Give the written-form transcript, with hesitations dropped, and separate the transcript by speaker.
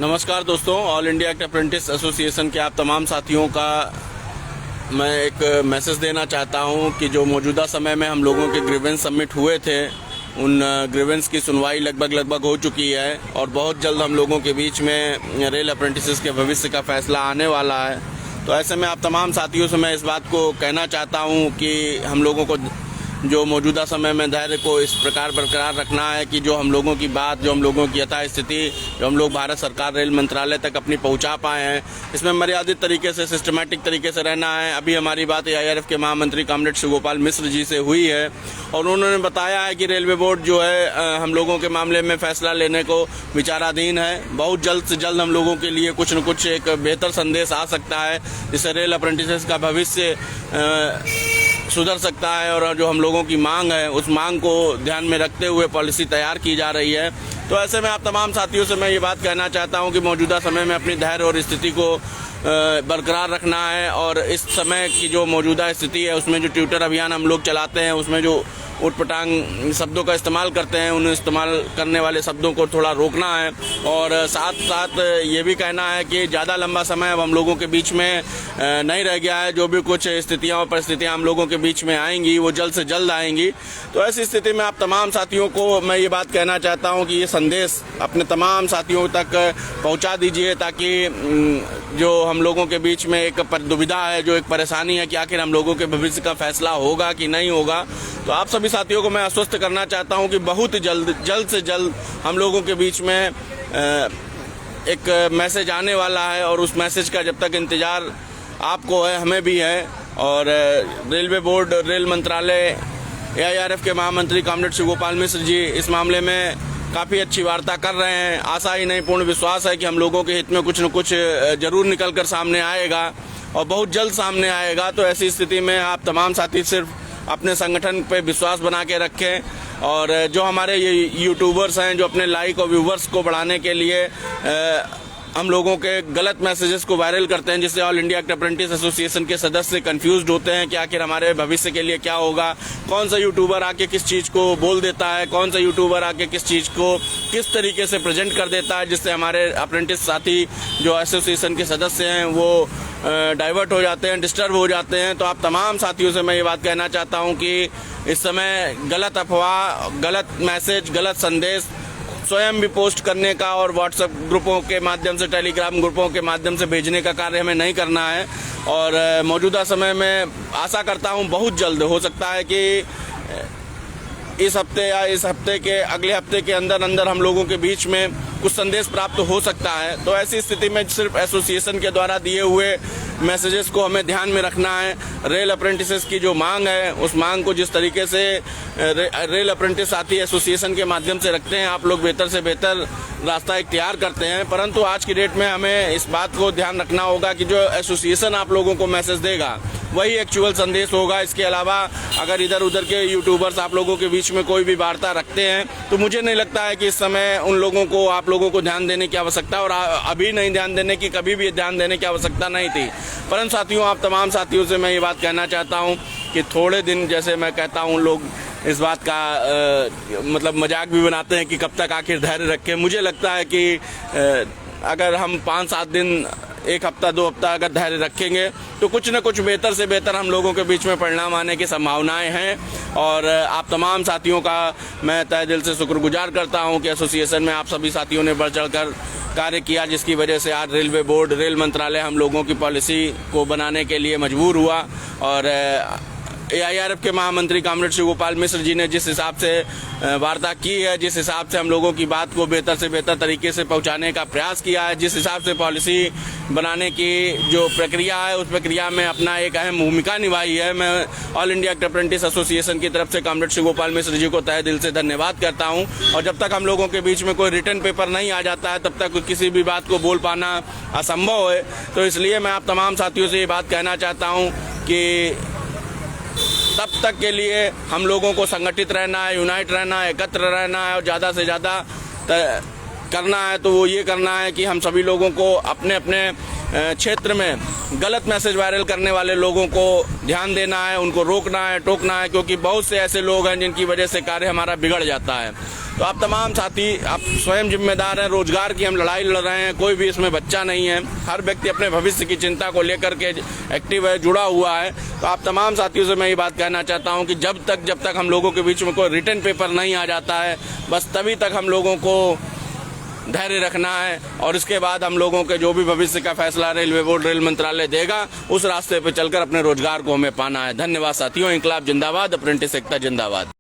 Speaker 1: नमस्कार दोस्तों, all India apprentice association के आप तमाम साथियों का मैं एक मैसेज देना चाहता हूं कि जो मौजूदा समय में हम लोगों के ग्रीवेंस सबमिट हुए थे, उन ग्रीवेंस की सुनवाई लगभग हो चुकी है और बहुत जल्द हम लोगों के बीच में रेल अप्रेंटिसेस के भविष्य का फैसला आने वाला है। तो ऐसे में आप तमाम साथियों से मैं इस बात को कहना चाहता हूं कि हम लोगों को जो मौजूदा समय में धैर्य को इस प्रकार बरकरार रखना है कि जो हम लोगों की बात, जो हम लोगों की यथास्थिति, जो हम लोग भारत सरकार रेल मंत्रालय तक अपनी पहुंचा पाए हैं, इसमें मर्यादित तरीके से, सिस्टमैटिक तरीके से रहना है। अभी हमारी बात AIRF के महामंत्री कॉमरेड शिव गोपाल मिश्र जी से हुई है और उन्होंने बताया है कि रेलवे बोर्ड जो है हम लोगों के मामले में फैसला लेने को विचाराधीन है। बहुत जल्द से जल्द हम लोगों के लिए कुछ न कुछ एक बेहतर संदेश आ सकता है जिससे रेल अप्रेंटिसेस का भविष्य सुधर सकता है और जो हम लोगों की मांग है उस मांग को ध्यान में रखते हुए पॉलिसी तैयार की जा रही है। तो ऐसे में आप तमाम साथियों से मैं ये बात कहना चाहता हूं कि मौजूदा समय में अपनी धैर्य और स्थिति को बरकरार रखना है और इस समय की जो मौजूदा स्थिति है उसमें जो ट्विटर अभियान हम लोग चलाते हैं उसमें जो उटपटांग शब्दों का इस्तेमाल करते हैं, उन इस्तेमाल करने वाले शब्दों को थोड़ा रोकना है और साथ साथ ये भी कहना है कि ज़्यादा लंबा समय अब हम लोगों के बीच में नहीं रह गया है। जो भी कुछ स्थितियाँ और परिस्थितियाँ हम लोगों के बीच में आएंगी वो जल्द से जल्द आएंगी। तो ऐसी स्थिति में आप तमाम साथियों को मैं ये बात कहना चाहता हूँ कि ये संदेश अपने तमाम साथियों तक पहुँचा दीजिए ताकि जो हम लोगों के बीच में एक दुविधा है, जो एक परेशानी है कि आखिर हम लोगों के भविष्य का फैसला होगा कि नहीं होगा। तो आप सभी साथियों को मैं आश्वस्त करना चाहता हूं कि बहुत जल्द से जल्द हम लोगों के बीच में एक मैसेज आने वाला है और उस मैसेज का जब तक इंतजार आपको है, हमें भी है। और रेलवे बोर्ड, रेल मंत्रालय, AIRF के महामंत्री कॉमरेड शिव गोपाल मिश्र जी इस मामले में काफ़ी अच्छी वार्ता कर रहे हैं। आशा ही नहीं, पूर्ण विश्वास है कि हम लोगों के हित में कुछ न कुछ जरूर निकल कर सामने आएगा और बहुत जल्द सामने आएगा। तो ऐसी स्थिति में आप तमाम साथी सिर्फ अपने संगठन पे विश्वास बना के रखें और जो हमारे ये यूट्यूबर्स हैं जो अपने लाइक और व्यूवर्स को बढ़ाने के लिए हम लोगों के गलत मैसेजेस को वायरल करते हैं, जिससे ऑल इंडिया अप्रेंटिस एसोसिएशन के सदस्य कंफ्यूज्ड होते हैं कि आखिर हमारे भविष्य के लिए क्या होगा, कौन सा यूट्यूबर आके किस चीज़ को बोल देता है, कौन सा यूट्यूबर आके किस चीज़ को किस तरीके से प्रेजेंट कर देता है, जिससे हमारे अप्रेंटिस साथी जो एसोसिएशन के सदस्य हैं वो डाइवर्ट हो जाते हैं, डिस्टर्ब हो जाते हैं। तो आप तमाम साथियों से मैं ये बात कहना चाहता हूँ कि इस समय गलत अफवाह, गलत मैसेज, गलत संदेश स्वयं भी पोस्ट करने का और व्हाट्सएप ग्रुपों के माध्यम से, टेलीग्राम ग्रुपों के माध्यम से भेजने का कार्य हमें नहीं करना है। और मौजूदा समय में आशा करता हूँ बहुत जल्द, हो सकता है कि इस हफ्ते या इस हफ्ते के अगले हफ्ते के अंदर हम लोगों के बीच में कुछ संदेश प्राप्त हो सकता है। तो ऐसी स्थिति में सिर्फ एसोसिएशन के द्वारा दिए हुए मैसेजेस को हमें ध्यान में रखना है। रेल अप्रेंटिसेस की जो मांग है उस मांग को जिस तरीके से रेल अप्रेंटिस साथी एसोसिएशन के माध्यम से रखते हैं, आप लोग बेहतर से बेहतर रास्ता इख्तियार करते हैं। परंतु आज की डेट में हमें इस बात को ध्यान रखना होगा कि जो एसोसिएशन आप लोगों को मैसेज देगा वही एक्चुअल संदेश होगा। इसके अलावा अगर इधर उधर के यूट्यूबर्स आप लोगों के बीच में कोई भी वार्ता रखते हैं तो मुझे नहीं लगता है कि इस समय उन लोगों को, आप लोगों को ध्यान देने की आवश्यकता, और अभी नहीं ध्यान देने की, कभी भी ध्यान देने की आवश्यकता नहीं थी। परंतु साथियों, आप तमाम साथियों से मैं ये बात कहना चाहता हूँ कि थोड़े दिन, जैसे मैं कहता हूँ, लोग इस बात का मतलब मजाक भी बनाते हैं कि कब तक आखिर धैर्य रखें। मुझे लगता है कि अगर हम 5-7 दिन, 1 हफ्ता, 2 हफ्ता अगर धैर्य रखेंगे तो कुछ न कुछ बेहतर से बेहतर हम लोगों के बीच में परिणाम आने की संभावनाएं हैं। और आप तमाम साथियों का मैं तहे दिल से शुक्रगुजार करता हूं कि एसोसिएशन में आप सभी साथियों ने बढ़ चढ़कर कार्य किया, जिसकी वजह से आज रेलवे बोर्ड, रेल मंत्रालय हम लोगों की पॉलिसी को बनाने के लिए मजबूर हुआ। और AIRF के महामंत्री कॉमरेड शिव गोपाल मिश्र जी ने जिस हिसाब से वार्ता की है, जिस हिसाब से हम लोगों की बात को बेहतर से बेहतर तरीके से पहुंचाने का प्रयास किया है, जिस हिसाब से पॉलिसी बनाने की जो प्रक्रिया है उस प्रक्रिया में अपना एक अहम भूमिका निभाई है, मैं ऑल इंडिया अप्रेंटिस एसोसिएशन की तरफ से कॉमरेड शिव गोपाल मिश्र जी को तहे दिल से धन्यवाद करता हूँ। और जब तक हम लोगों के बीच में कोई रिटर्न पेपर नहीं आ जाता है तब तक किसी भी बात को बोल पाना असंभव है। तो इसलिए मैं आप तमाम साथियों से ये बात कहना चाहता हूँ कि तब तक के लिए हम लोगों को संगठित रहना है, यूनाइट रहना है, एकत्र रहना है और ज़्यादा से ज़्यादा करना है तो वो ये करना है कि हम सभी लोगों को अपने अपने क्षेत्र में गलत मैसेज वायरल करने वाले लोगों को ध्यान देना है, उनको रोकना है, टोकना है, क्योंकि बहुत से ऐसे लोग हैं जिनकी वजह से कार्य हमारा बिगड़ जाता है। तो आप तमाम साथी आप स्वयं जिम्मेदार हैं। रोजगार की हम लड़ाई लड़ रहे हैं, कोई भी इसमें बच्चा नहीं है। हर व्यक्ति अपने भविष्य की चिंता को लेकर के एक्टिव है, जुड़ा हुआ है। तो आप तमाम साथियों से मैं ये बात कहना चाहता हूँ कि जब तक हम लोगों के बीच में कोई रिटन पेपर नहीं आ जाता है, बस तभी तक हम लोगों को धैर्य रखना है। और इसके बाद हम लोगों के जो भी भविष्य का फैसला रेलवे बोर्ड, रेल मंत्रालय देगा, उस रास्ते पे चलकर अपने रोजगार को हमें पाना है। धन्यवाद साथियों। इंकलाब जिंदाबाद, अप्रेंटिस एकता जिंदाबाद।